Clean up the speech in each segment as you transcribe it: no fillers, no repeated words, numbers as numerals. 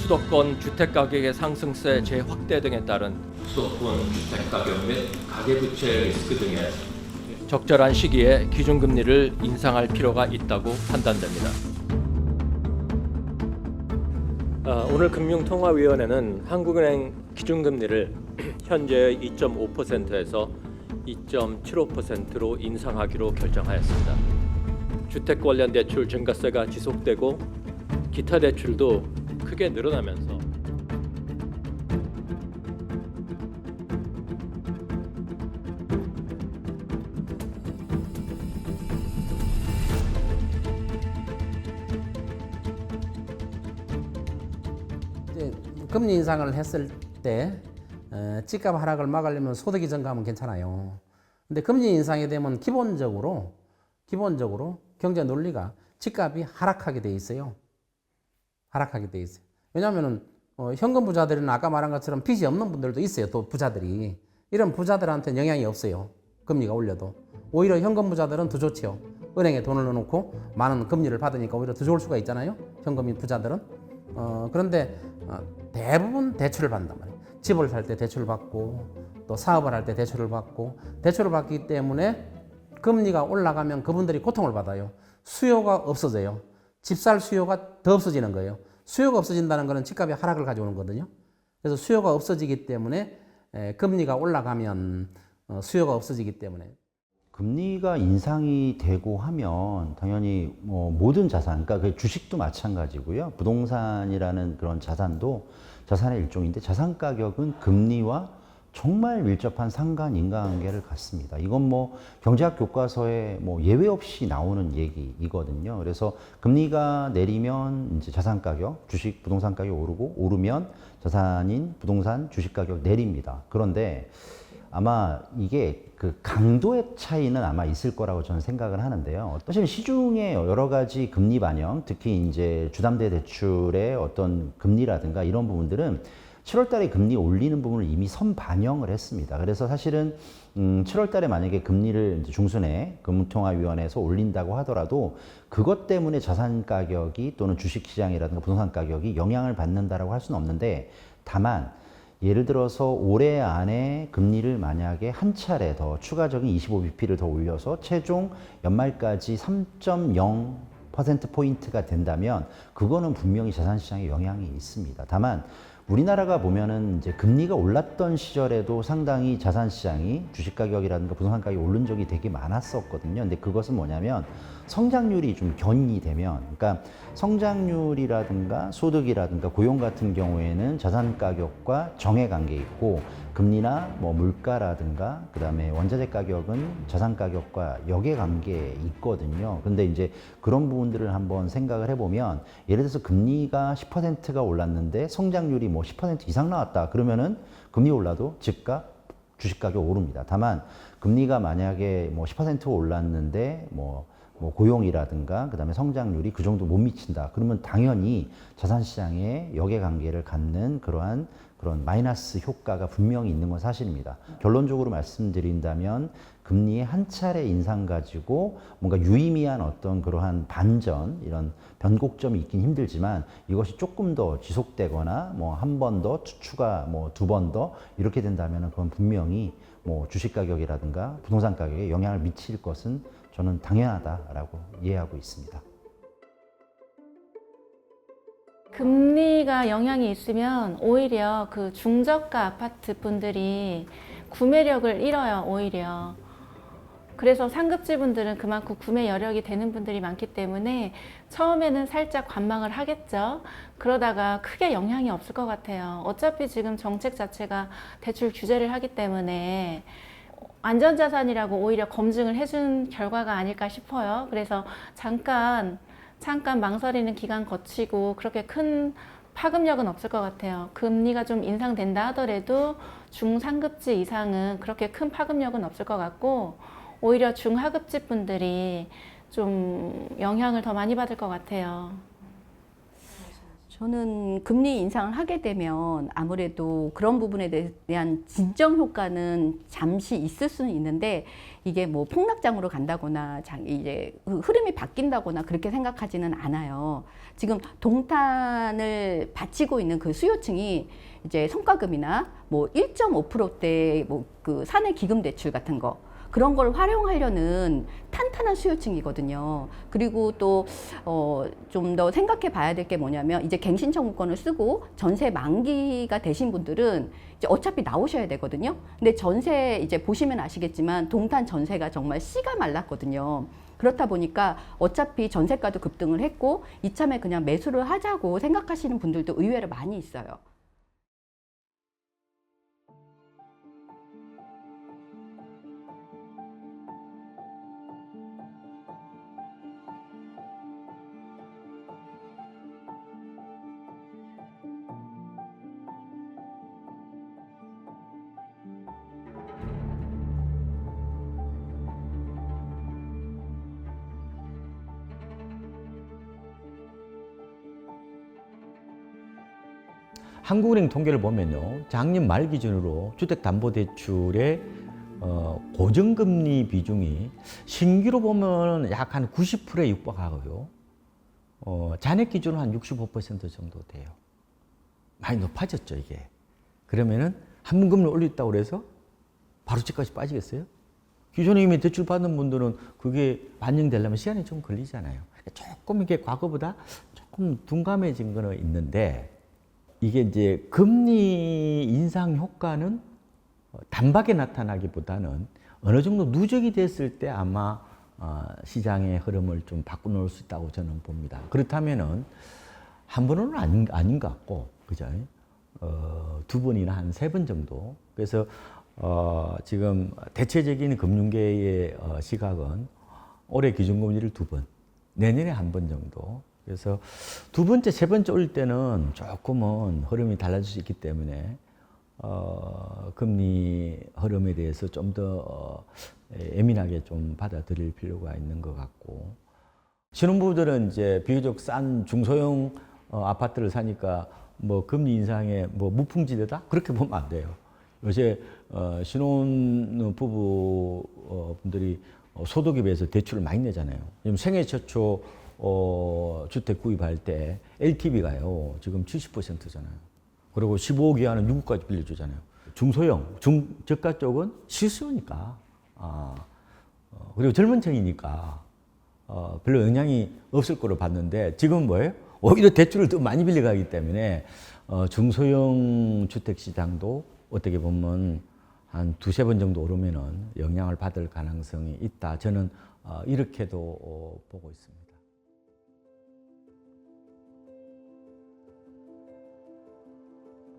수도권 주택가격의 상승세 재확대 등에 따른 수도권 주택가격 및 가계부채 리스크 등에 적절한 시기에 기준금리를 인상할 필요가 있다고 판단됩니다. 오늘 금융통화위원회는 한국은행 기준금리를 현재의 2.5%에서 2.75%로 인상하기로 결정하였습니다. 주택 관련 대출 증가세가 지속되고 기타 대출도 크게 늘어나면서 이제 금리 인상을 했을 때 집값 하락을 막으려면 소득이 증가하면 괜찮아요. 근데 금리 인상이 되면 기본적으로 경제 논리가 집값이 하락하게 돼 있어요. 하락하게 돼 있어요. 왜냐하면은 현금 부자들은 아까 말한 것처럼 빚이 없는 분들도 있어요. 또 부자들이 이런 부자들한테는 영향이 없어요. 금리가 올려도 오히려 현금 부자들은 더 좋죠. 은행에 돈을 넣어놓고 많은 금리를 받으니까 오히려 더 좋을 수가 있잖아요. 현금인 부자들은. 그런데 대부분 대출을 받는단 말이에요. 집을 살 때 대출을 받고 또 사업을 할 때 대출을 받기 때문에 금리가 올라가면 그분들이 고통을 받아요. 수요가 없어져요. 집 살 수요가 더 없어지는 거예요. 수요가 없어진다는 것은 집값이 하락을 가져오는 거거든요. 그래서 수요가 없어지기 때문에 금리가 올라가면 수요가 없어지기 때문에 금리가 인상이 되고 하면 당연히 뭐 모든 자산, 그러니까 그 주식도 마찬가지고요. 부동산이라는 그런 자산도 자산의 일종인데 자산 가격은 금리와 정말 밀접한 상관 인과관계를 갖습니다. 이건 뭐 경제학 교과서에 뭐 예외 없이 나오는 얘기이거든요. 그래서 금리가 내리면 이제 자산 가격, 주식, 부동산 가격이 오르고 오르면 자산인 부동산, 주식 가격 내립니다. 그런데 아마 이게 그 강도의 차이는 아마 있을 거라고 저는 생각을 하는데요. 사실 시중에 여러 가지 금리 반영, 특히 이제 주담대 대출의 어떤 금리라든가 이런 부분들은 7월 달에 금리 올리는 부분을 이미 선반영을 했습니다. 그래서 사실은 7월 달에 만약에 금리를 이제 중순에 금융통화위원회에서 올린다고 하더라도 그것 때문에 자산 가격이 또는 주식 시장이라든가 부동산 가격이 영향을 받는다라고 할 수는 없는데 다만 예를 들어서 올해 안에 금리를 만약에 한 차례 더 추가적인 25bp를 더 올려서 최종 연말까지 3.0%포인트가 된다면 그거는 분명히 자산시장에 영향이 있습니다. 다만 우리나라가 보면은 이제 금리가 올랐던 시절에도 상당히 자산시장이 주식 가격이라든가 부동산 가격이 오른 적이 되게 많았었거든요. 근데 그것은 뭐냐면 성장률이 좀 견인이 되면, 그러니까 성장률이라든가 소득이라든가 고용 같은 경우에는 자산 가격과 정해 관계 있고 금리나 뭐 물가라든가 그다음에 원자재 가격은 자산 가격과 역의 관계에 있거든요. 근데 이제 그런 부분들을 한번 생각을 해보면 예를 들어서 금리가 10%가 올랐는데 성장률이 뭐 10% 이상 나왔다 그러면은 금리 올라도 집값 주식 가격 오릅니다. 다만 금리가 만약에 뭐 10% 올랐는데 뭐 고용이라든가 그다음에 성장률이 그 정도 못 미친다. 그러면 당연히 자산시장에 역의 관계를 갖는 그런 마이너스 효과가 분명히 있는 건 사실입니다. 결론적으로 말씀드린다면 금리의 한 차례 인상 가지고 뭔가 유의미한 어떤 그러한 반전 이런 변곡점이 있긴 힘들지만 이것이 조금 더 지속되거나 뭐 한 번 더 추가 뭐 두 번 더 이렇게 된다면 그건 분명히 뭐 주식 가격이라든가 부동산 가격에 영향을 미칠 것은 저는 당연하다라고 이해하고 있습니다. 금리가 영향이 있으면 오히려 그 중저가 아파트 분들이 구매력을 잃어요, 오히려. 그래서 상급지 분들은 그만큼 구매 여력이 되는 분들이 많기 때문에 처음에는 살짝 관망을 하겠죠. 그러다가 크게 영향이 없을 것 같아요. 어차피 지금 정책 자체가 대출 규제를 하기 때문에 안전자산이라고 오히려 검증을 해준 결과가 아닐까 싶어요. 그래서 잠깐 망설이는 기간 거치고 그렇게 큰 파급력은 없을 것 같아요. 금리가 좀 인상된다 하더라도 중상급지 이상은 그렇게 큰 파급력은 없을 것 같고 오히려 중하급지 분들이 좀 영향을 더 많이 받을 것 같아요. 저는 금리 인상을 하게 되면 아무래도 그런 부분에 대한 진정 효과는 잠시 있을 수는 있는데 이게 뭐 폭락장으로 간다거나 이제 흐름이 바뀐다거나 그렇게 생각하지는 않아요. 지금 동탄을 바치고 있는 그 수요층이 이제 성과금이나 뭐 1.5%대 뭐 그 사내 기금 대출 같은 거 그런 걸 활용하려는 탄탄한 수요층이거든요. 그리고 또 좀 더 생각해 봐야 될 게 뭐냐면 이제 갱신 청구권을 쓰고 전세 만기가 되신 분들은 이제 어차피 나오셔야 되거든요. 근데 전세 이제 보시면 아시겠지만 동탄 전세가 정말 씨가 말랐거든요. 그렇다 보니까 어차피 전세가도 급등을 했고 이참에 그냥 매수를 하자고 생각하시는 분들도 의외로 많이 있어요. 한국은행 통계를 보면요, 작년 말 기준으로 주택담보대출의 고정금리 비중이 신규로 보면 약 한 90%에 육박하고요. 잔액 기준으로 한 65% 정도 돼요. 많이 높아졌죠, 이게. 그러면은 한 번 금리 올렸다고 그래서 바로 집값이 빠지겠어요? 기존에 이미 대출 받는 분들은 그게 반영되려면 시간이 좀 걸리잖아요. 조금 이게 과거보다 조금 둔감해진 거는 있는데 이게 이제 금리 인상 효과는 단박에 나타나기보다는 어느 정도 누적이 됐을 때 아마 시장의 흐름을 좀 바꿔놓을 수 있다고 저는 봅니다. 그렇다면은 한 번은 아닌 것 같고, 그죠? 두 번이나 한 세 번 정도. 그래서 지금 대체적인 금융계의 시각은 올해 기준금리를 두 번, 내년에 한 번 정도. 그래서 두 번째, 세 번째 올 때는 조금은 흐름이 달라질 수 있기 때문에 금리 흐름에 대해서 좀 더 예민하게 좀 받아들일 필요가 있는 것 같고, 신혼부부들은 이제 비교적 싼 중소형 아파트를 사니까 뭐 금리 인상에 뭐 무풍지대다 그렇게 보면 안 돼요. 요새 신혼부부 분들이 소득에 비해서 대출을 많이 내잖아요. 지금 생애 최초 주택 구입할 때 LTV가요 지금 70%잖아요. 그리고 15억 이하는 6억까지 빌려주잖아요. 중소형, 중저가 쪽은 실수요니까 그리고 젊은 층이니까 별로 영향이 없을 거로 봤는데 지금 뭐예요? 오히려 대출을 더 많이 빌려가기 때문에 중소형 주택 시장도 어떻게 보면 한 두세 번 정도 오르면은 영향을 받을 가능성이 있다. 저는 이렇게도 보고 있습니다.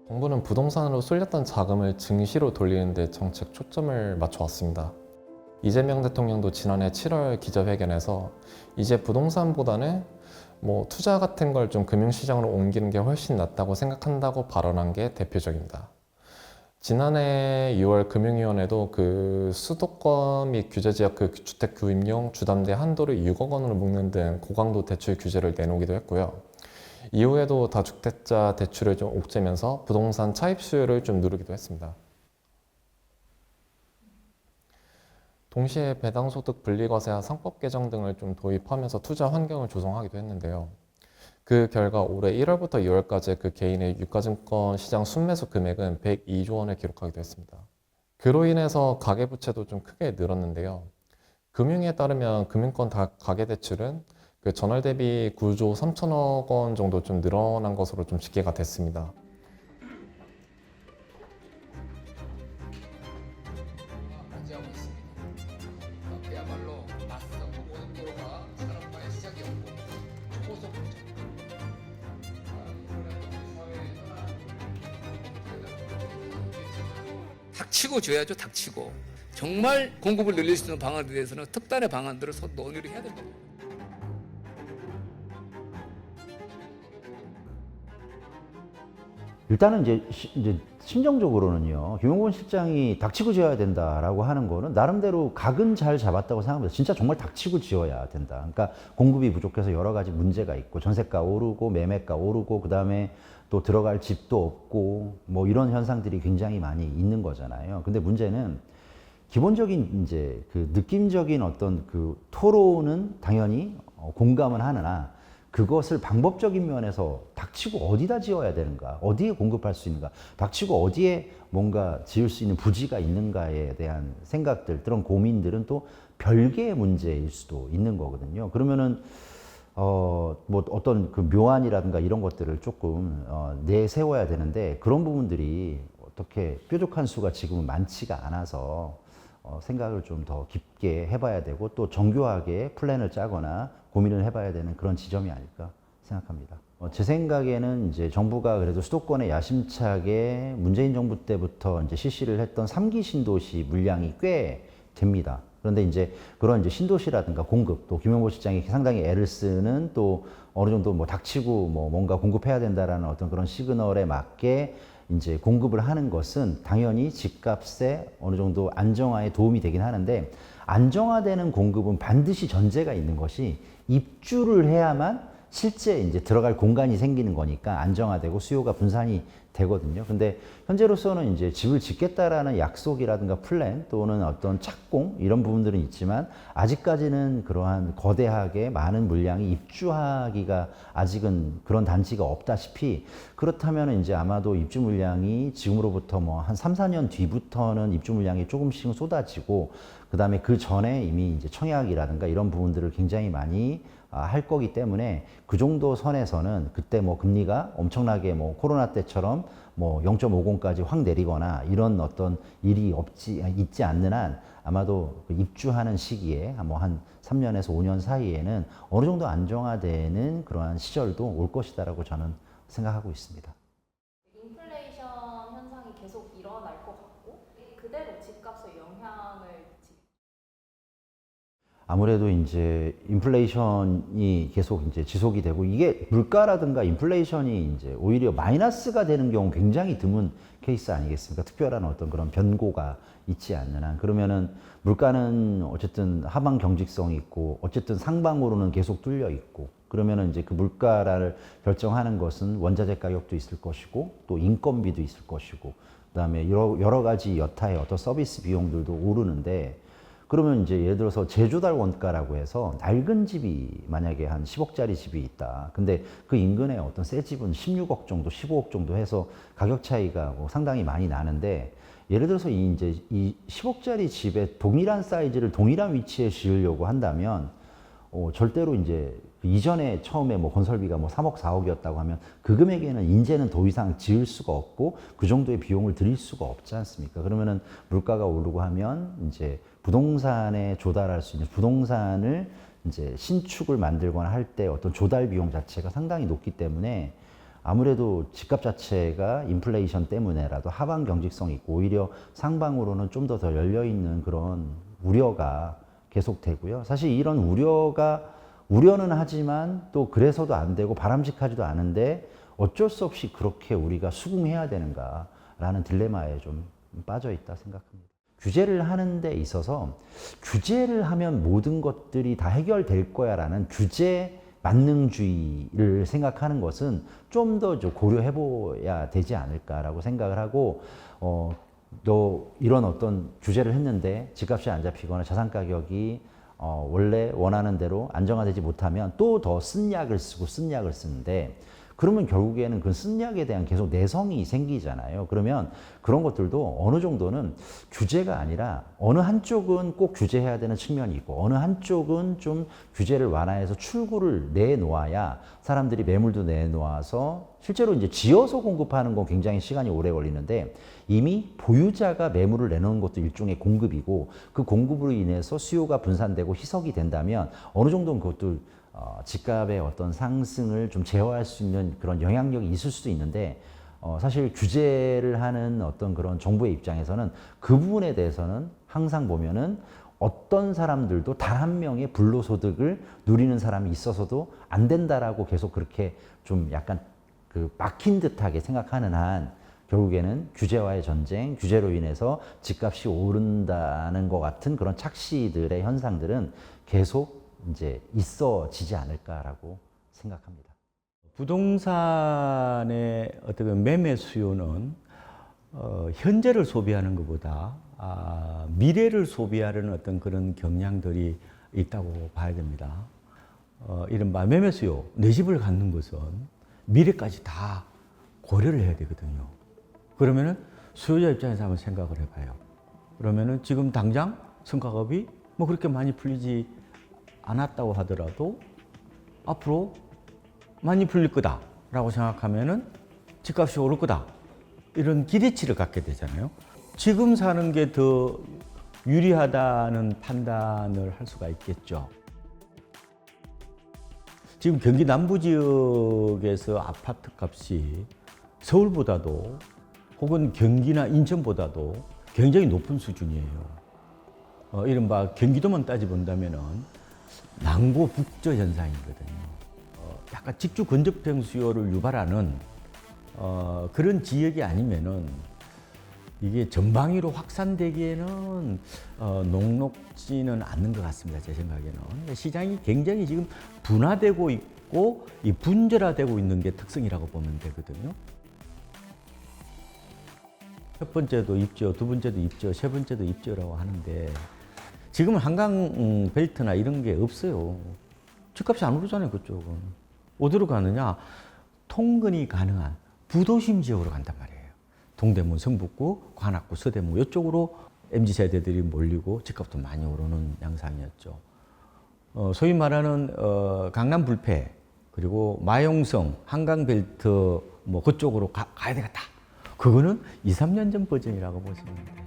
정부는 부동산으로 쏠렸던 자금을 증시로 돌리는 데 정책 초점을 맞춰왔습니다. 이재명 대통령도 지난해 7월 기자회견에서 이제 부동산보다는 뭐 투자 같은 걸 좀 금융시장으로 옮기는 게 훨씬 낫다고 생각한다고 발언한 게 대표적입니다. 지난해 6월 금융위원회도 그 수도권 및 규제지역 그 주택 구입용 주담대 한도를 6억 원으로 묶는 등 고강도 대출 규제를 내놓기도 했고요. 이후에도 다주택자 대출을 좀 옥죄면서 부동산 차입 수요를 좀 누르기도 했습니다. 동시에 배당소득 분리과세와 상법 개정 등을 좀 도입하면서 투자 환경을 조성하기도 했는데요. 그 결과 올해 1월부터 2월까지 그 개인의 유가증권 시장 순매수 금액은 102조 원을 기록하기도 했습니다. 그로 인해서 가계부채도 좀 크게 늘었는데요. 금융위에 따르면 금융권 가계대출은 그 전월 대비 9조 3천억 원 정도 좀 늘어난 것으로 좀 집계가 됐습니다. 맞이하고 있습니다. 그야말로 낯선 고속도로가 사람과의 시작이었고 초고속 닥치고 줘야죠. 닥치고 정말 공급을 늘릴 수 있는 방안에 대해서는 특단의 방안들을 논의를 해야 됩니다. 일단은 이제 심정적으로는요, 김용곤 실장이 닥치고 지어야 된다라고 하는 거는 나름대로 각은 잘 잡았다고 생각합니다. 진짜 정말 닥치고 지어야 된다. 그러니까 공급이 부족해서 여러 가지 문제가 있고, 전세가 오르고, 매매가 오르고, 그 다음에 또 들어갈 집도 없고, 뭐 이런 현상들이 굉장히 많이 있는 거잖아요. 근데 문제는 기본적인 이제 그 느낌적인 어떤 그 토론은 당연히 공감은 하느나, 그것을 방법적인 면에서 닥치고 어디다 지어야 되는가, 어디에 공급할 수 있는가, 닥치고 어디에 뭔가 지을 수 있는 부지가 있는가에 대한 생각들, 그런 고민들은 또 별개의 문제일 수도 있는 거거든요. 그러면은 뭐 어떤 그 묘안이라든가 이런 것들을 조금 내세워야 되는데, 그런 부분들이 어떻게 뾰족한 수가 지금은 많지가 않아서 생각을 좀 더 깊게 해봐야 되고, 또 정교하게 플랜을 짜거나 고민을 해봐야 되는 그런 지점이 아닐까 생각합니다. 제 생각에는 이제 정부가 그래도 수도권에 야심차게 문재인 정부 때부터 이제 실시를 했던 3기 신도시 물량이 꽤 됩니다. 그런데 이제 그런 이제 신도시라든가 공급, 또 김용곤 실장이 상당히 애를 쓰는, 또 어느 정도 뭐 닥치고 뭐 뭔가 공급해야 된다라는 어떤 그런 시그널에 맞게 이제 공급을 하는 것은 당연히 집값에 어느 정도 안정화에 도움이 되긴 하는데, 안정화되는 공급은 반드시 전제가 있는 것이 입주를 해야만 실제 이제 들어갈 공간이 생기는 거니까 안정화되고 수요가 분산이 되거든요. 근데 현재로서는 이제 집을 짓겠다라는 약속이라든가 플랜, 또는 어떤 착공, 이런 부분들은 있지만, 아직까지는 그러한 거대하게 많은 물량이 입주하기가 아직은 그런 단지가 없다시피, 그렇다면 이제 아마도 입주 물량이 지금으로부터 뭐 한 3, 4년 뒤부터는 입주 물량이 조금씩 쏟아지고, 그 다음에 그 전에 이미 이제 청약이라든가 이런 부분들을 굉장히 많이 할 거기 때문에, 그 정도 선에서는 그때 뭐 금리가 엄청나게 뭐 코로나 때처럼 뭐 0.50까지 확 내리거나 이런 어떤 일이 있지 않는 한, 아마도 입주하는 시기에 뭐 한 3년에서 5년 사이에는 어느 정도 안정화되는 그러한 시절도 올 것이다라고 저는 생각하고 있습니다. 인플레이션 현상이 계속 일어날 것 같고, 그대로 집값에 영향을 아무래도 이제 인플레이션이 계속 이제 지속이 되고, 이게 물가라든가 인플레이션이 이제 오히려 마이너스가 되는 경우 굉장히 드문 케이스 아니겠습니까? 특별한 어떤 그런 변고가 있지 않는 한. 그러면은 물가는 어쨌든 하방 경직성이 있고, 어쨌든 상방으로는 계속 뚫려 있고, 그러면은 이제 그 물가를 결정하는 것은 원자재 가격도 있을 것이고, 또 인건비도 있을 것이고, 그다음에 여러 가지 여타의 어떤 서비스 비용들도 오르는데, 그러면 이제 예를 들어서 제조달 원가라고 해서 낡은 집이 만약에 한 10억짜리 집이 있다. 근데 그 인근에 어떤 새 집은 16억 정도, 15억 정도 해서 가격 차이가 뭐 상당히 많이 나는데, 예를 들어서 이제 이 10억짜리 집에 동일한 사이즈를 동일한 위치에 지으려고 한다면, 절대로 이제 이전에 처음에 뭐 건설비가 뭐 3억, 4억이었다고 하면 그 금액에는 이제는 더 이상 지을 수가 없고, 그 정도의 비용을 들일 수가 없지 않습니까? 그러면은 물가가 오르고 하면 이제 부동산에 조달할 수 있는, 부동산을 이제 신축을 만들거나 할 때 어떤 조달 비용 자체가 상당히 높기 때문에, 아무래도 집값 자체가 인플레이션 때문에라도 하방 경직성이 있고, 오히려 상방으로는 좀 더 열려있는 그런 우려가 계속되고요. 사실 이런 우려는 하지만 또 그래서도 안 되고 바람직하지도 않은데, 어쩔 수 없이 그렇게 우리가 수긍해야 되는가라는 딜레마에 좀 빠져 있다 생각합니다. 규제를 하는 데 있어서 규제를 하면 모든 것들이 다 해결될 거야라는 규제 만능주의를 생각하는 것은 좀 더 고려해 봐야 되지 않을까라고 생각을 하고, 또 이런 어떤 규제를 했는데 집값이 안 잡히거나 자산 가격이 원래 원하는 대로 안정화되지 못하면 또 더 쓴 약을 쓰는데, 그러면 결국에는 그 쓴 약에 대한 계속 내성이 생기잖아요. 그러면 그런 것들도 어느 정도는 규제가 아니라, 어느 한쪽은 꼭 규제해야 되는 측면이 있고, 어느 한쪽은 좀 규제를 완화해서 출구를 내놓아야 사람들이 매물도 내놓아서, 실제로 이제 지어서 공급하는 건 굉장히 시간이 오래 걸리는데, 이미 보유자가 매물을 내놓은 것도 일종의 공급이고, 그 공급으로 인해서 수요가 분산되고 희석이 된다면 어느 정도는 그것도 집값의 어떤 상승을 좀 제어할 수 있는 그런 영향력이 있을 수도 있는데, 사실 규제를 하는 어떤 그런 정부의 입장에서는 그 부분에 대해서는 항상 보면은 어떤 사람들도 단 한 명의 불로소득을 누리는 사람이 있어서도 안 된다라고 계속 그렇게 좀 약간 그 막힌 듯하게 생각하는 한 결국에는 규제와의 전쟁, 규제로 인해서 집값이 오른다는 것 같은 그런 착시들의 현상들은 계속 이제 있어지지 않을까라고 생각합니다. 부동산의 어떤 매매 수요는 현재를 소비하는 것보다 미래를 소비하려는 어떤 그런 경향들이 있다고 봐야 됩니다. 이른바 매매 수요, 내 집을 갖는 것은 미래까지 다 고려를 해야 되거든요. 그러면은 수요자 입장에서 한번 생각을 해봐요. 그러면은 지금 당장 성과급이 뭐 그렇게 많이 풀리지 않았다고 하더라도 앞으로 많이 풀릴 거다라고 생각하면은 집값이 오를 거다. 이런 기대치를 갖게 되잖아요. 지금 사는 게 더 유리하다는 판단을 할 수가 있겠죠. 지금 경기 남부 지역에서 아파트 값이 서울보다도 혹은 경기나 인천보다도 굉장히 높은 수준이에요. 이른바 경기도만 따져본다면은 남고 북저 현상이거든요. 약간 직주 근접형 수요를 유발하는 그런 지역이 아니면은 이게 전방위로 확산되기에는 녹록지는 않는 것 같습니다. 제 생각에는. 시장이 굉장히 지금 분화되고 있고 이 분절화되고 있는 게 특성이라고 보면 되거든요. 첫 번째도 입지어, 두 번째도 입지어, 세 번째도 입지어라고 하는데 지금은 한강 벨트나 이런 게 없어요. 집값이 안 오르잖아요, 그쪽은. 어디로 가느냐? 통근이 가능한 부도심 지역으로 간단 말이에요. 동대문, 성북구, 관악구, 서대문 이쪽으로 MZ세대들이 몰리고 집값도 많이 오르는 양상이었죠. 소위 말하는 강남 불패 그리고 마용성, 한강벨트 뭐 그쪽으로 가야 되겠다. 그거는 2, 3년 전 버전이라고 보시면 돼요.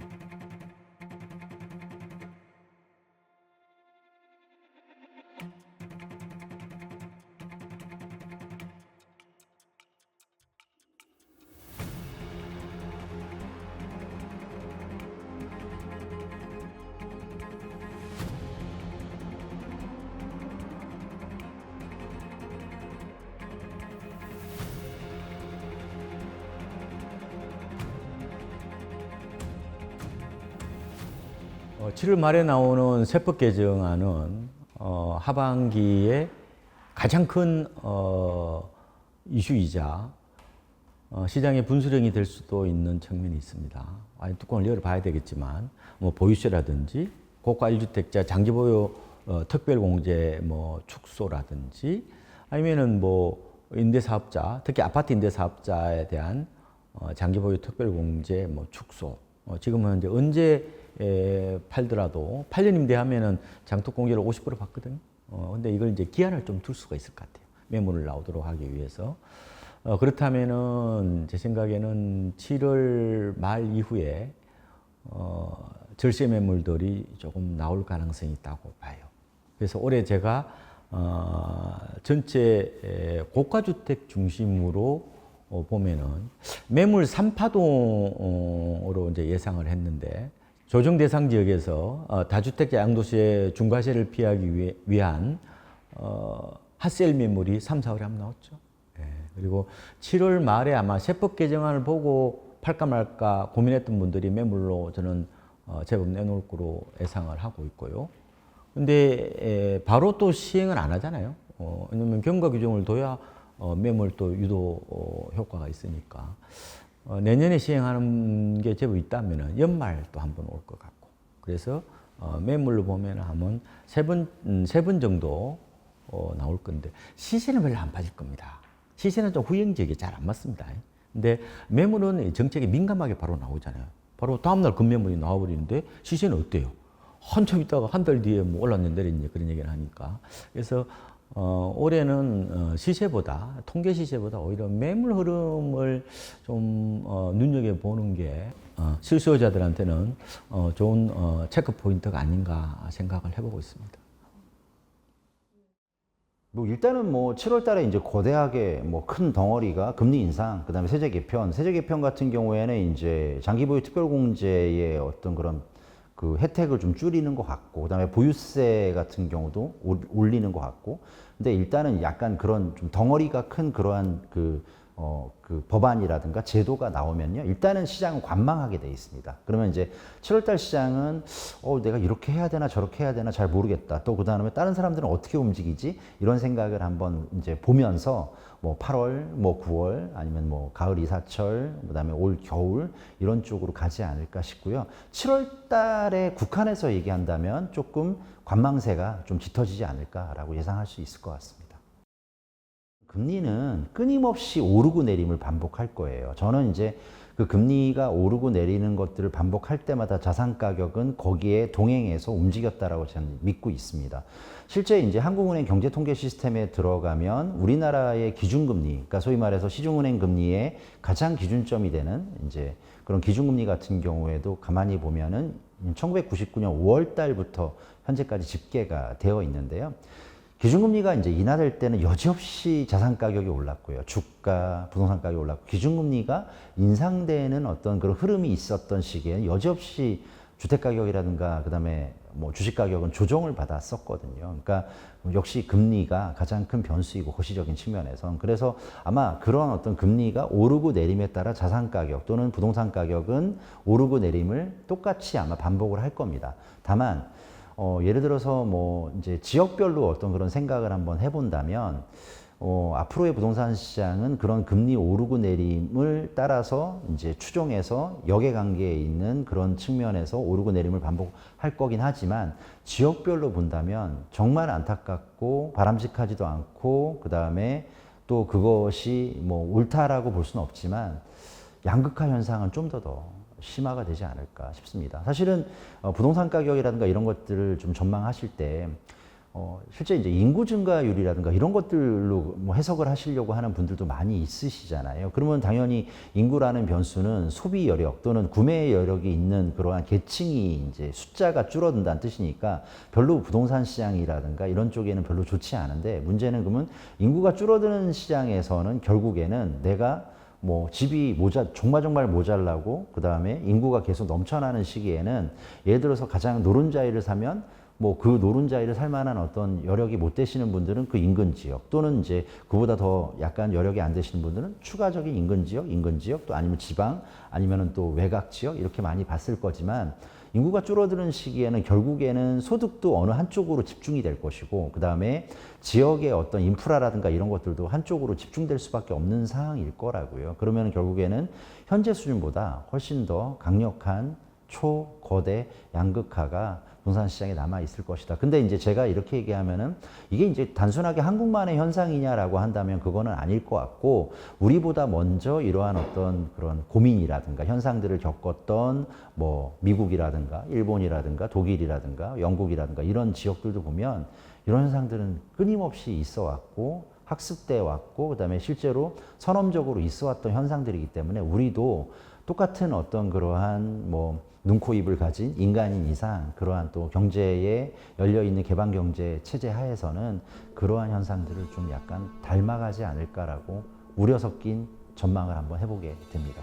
어, 7월 말에 나오는 세법 개정안은 하반기에 가장 큰 이슈이자 시장의 분수령이 될 수도 있는 측면이 있습니다. 뚜껑을 열어봐야 되겠지만 뭐 보유세라든지 고가 1주택자 장기보유 특별공제 뭐 축소라든지 아니면은 뭐 임대사업자 특히 아파트 임대사업자에 대한 장기보유 특별공제 뭐 축소 지금은 이제 언제 팔더라도 8년 임대하면은 장독공제를 50% 받거든요. 근데 이걸 이제 기한을 좀 둘 수가 있을 것 같아요. 매물을 나오도록 하기 위해서. 그렇다면은 제 생각에는 7월 말 이후에 절세 매물들이 조금 나올 가능성이 있다고 봐요. 그래서 올해 제가 전체 고가주택 중심으로 보면은 매물 3파동으로 이제 예상을 했는데 조정 대상 지역에서 다주택자 양도세 중과세를 피하기 위한 핫셀 매물이 3, 4월에 한번 나왔죠. 예, 그리고 7월 말에 아마 세법 개정안을 보고 팔까 말까 고민했던 분들이 매물로 저는 제법 내놓을 거로 예상을 하고 있고요. 근데 바로 또 시행을 안 하잖아요. 왜냐면 경과 규정을 둬야 매물 또 유도 효과가 있으니까. 내년에 시행하는 게 제법 있다면 연말 또 한 번 올 것 같고. 그래서 매물로 보면 한번 세 번 정도 나올 건데 시세는 별로 안 빠질 겁니다. 시세는 좀 후행지역에 잘 안 맞습니다. 근데 매물은 정책에 민감하게 바로 나오잖아요. 바로 다음날 급매물이 나와버리는데 시세는 어때요? 한참 있다가 한 달 뒤에 뭐 올랐냐 내렸냐 그런 얘기를 하니까. 그래서 올해는 시세보다 통계 시세보다 오히려 매물 흐름을 좀 눈여겨보는 게 실수요자들한테는 좋은 체크 포인트가 아닌가 생각을 해보고 있습니다. 뭐 일단은 뭐 7월 달에 이제 거대하게 뭐 큰 덩어리가 금리 인상, 그다음에 세제 개편 같은 경우에는 이제 장기보유 특별공제의 어떤 그런 그 혜택을 좀 줄이는 것 같고, 그다음에 보유세 같은 경우도 올리는 것 같고, 근데 일단은 약간 그런 좀 덩어리가 큰 그러한 그 그 법안이라든가 제도가 나오면요. 일단은 시장은 관망하게 돼 있습니다. 그러면 이제 7월달 시장은 내가 이렇게 해야 되나 저렇게 해야 되나 잘 모르겠다. 또 그다음에 다른 사람들은 어떻게 움직이지? 이런 생각을 한번 이제 보면서 뭐 8월, 뭐 9월 아니면 뭐 가을 이사철, 그다음에 올 겨울 이런 쪽으로 가지 않을까 싶고요. 7월달에 국한해서 얘기한다면 조금 관망세가 좀 짙어지지 않을까라고 예상할 수 있을 것 같습니다. 금리는 끊임없이 오르고 내림을 반복할 거예요. 저는 이제 그 금리가 오르고 내리는 것들을 반복할 때마다 자산 가격은 거기에 동행해서 움직였다라고 저는 믿고 있습니다. 실제 이제 한국은행 경제통계 시스템에 들어가면 우리나라의 기준금리, 그러니까 소위 말해서 시중은행 금리의 가장 기준점이 되는 이제 그런 기준금리 같은 경우에도 가만히 보면은 1999년 5월 달부터 현재까지 집계가 되어 있는데요. 기준금리가 이제 인하될 때는 여지없이 자산 가격이 올랐고요. 주가, 부동산 가격이 올랐고, 기준금리가 인상되는 어떤 그런 흐름이 있었던 시기에 여지없이 주택 가격이라든가 그다음에 뭐 주식 가격은 조정을 받았었거든요. 그러니까 역시 금리가 가장 큰 변수이고 거시적인 측면에서 그래서 아마 그런 어떤 금리가 오르고 내림에 따라 자산 가격 또는 부동산 가격은 오르고 내림을 똑같이 아마 반복을 할 겁니다. 다만 예를 들어서 뭐 이제 지역별로 어떤 그런 생각을 한번 해본다면 앞으로의 부동산 시장은 그런 금리 오르고 내림을 따라서 이제 추종해서 역의 관계에 있는 그런 측면에서 오르고 내림을 반복할 거긴 하지만 지역별로 본다면 정말 안타깝고 바람직하지도 않고 그 다음에 또 그것이 뭐 옳다라고 볼 수는 없지만 양극화 현상은 좀 더 심화가 되지 않을까 싶습니다. 사실은 부동산 가격이라든가 이런 것들을 좀 전망하실 때 실제 이제 인구 증가율이라든가 이런 것들로 뭐 해석을 하시려고 하는 분들도 많이 있으시잖아요. 그러면 당연히 인구라는 변수는 소비 여력 또는 구매 여력이 있는 그러한 계층이 이제 숫자가 줄어든다는 뜻이니까 별로 부동산 시장이라든가 이런 쪽에는 별로 좋지 않은데 문제는 그러면 인구가 줄어드는 시장에서는 결국에는 내가 뭐 집이 정말 모자라고 그 다음에 인구가 계속 넘쳐나는 시기에는 예를 들어서 가장 노른자이를 사면 뭐 그 노른자이를 살 만한 어떤 여력이 못 되시는 분들은 그 인근 지역 또는 이제 그보다 더 약간 여력이 안 되시는 분들은 추가적인 인근 지역 또 아니면 지방 아니면은 또 외곽 지역 이렇게 많이 봤을 거지만 인구가 줄어드는 시기에는 결국에는 소득도 어느 한쪽으로 집중이 될 것이고 그 다음에 지역의 어떤 인프라라든가 이런 것들도 한쪽으로 집중될 수밖에 없는 상황일 거라고요. 그러면 결국에는 현재 수준보다 훨씬 더 강력한 초거대 양극화가 부동산 시장에 남아 있을 것이다. 근데 이제 제가 이렇게 얘기하면은 이게 이제 단순하게 한국만의 현상이냐라고 한다면 그거는 아닐 것 같고 우리보다 먼저 이러한 어떤 그런 고민이라든가 현상들을 겪었던 뭐 미국이라든가 일본이라든가 독일이라든가 영국이라든가 이런 지역들도 보면 이런 현상들은 끊임없이 있어 왔고 학습돼 왔고 그다음에 실제로 선험적으로 있어 왔던 현상들이기 때문에 우리도 똑같은 어떤 그러한 뭐 눈, 코, 입을 가진 인간인 이상 그러한 또 경제에 열려있는 개방경제 체제 하에서는 그러한 현상들을 좀 약간 닮아가지 않을까라고 우려 섞인 전망을 한번 해보게 됩니다.